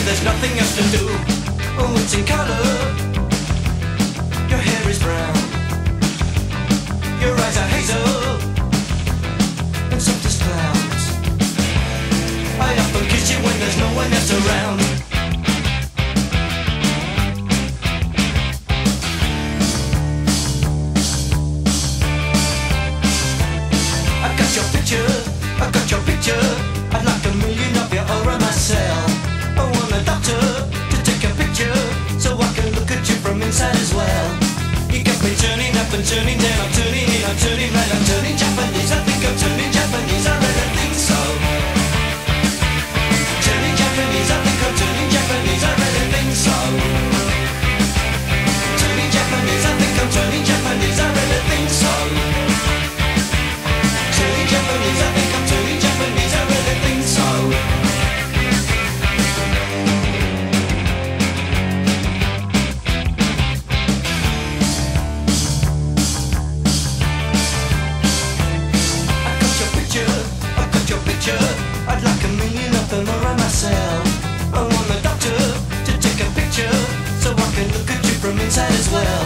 There's nothing else to do. Oh, it's in color. Your hair is brown. Your eyes are hazel and soft as clouds. I often kiss you when there's no one else around. I got your picture. I got your picture. I'd like a million of you all around myself. I want a doctor to take a picture so I can look at you from inside as well. You got me turning up and turning down, I'm turning in, I'm turning right, I'm turning Japanese. I think I'm turning Japanese, I really think so. Turning Japanese, I think I'm turning Japanese, I really think so. Turning Japanese, I think I'm turning Japanese, I really think so. Turning Japanese, I think I'm turning Japanese, I really think so. I'd like a million of them around myself. I want the doctor to take a picture so I can look at you from inside as well.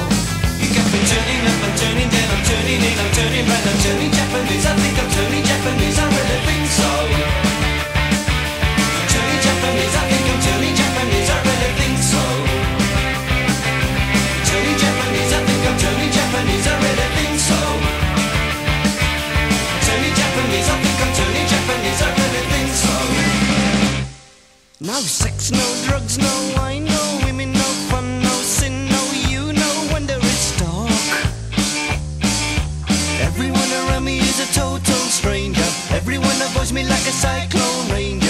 You got me turning up and turning down, I'm turning in, I'm turning right, I'm turning Japanese. I think I'm turning Japanese, I really think so. Turning Japanese, I think I'm turning Japanese, I really think so. Turning Japanese, I think I'm turning Japanese, I really think so. Turning Japanese, I think I'm turning Japanese, I really think so. No sex, no drugs, no wine, no women, no fun, no sin, no you, no wonder it's dark. Everyone around me is a total stranger. Everyone avoids me like a cyclone ranger.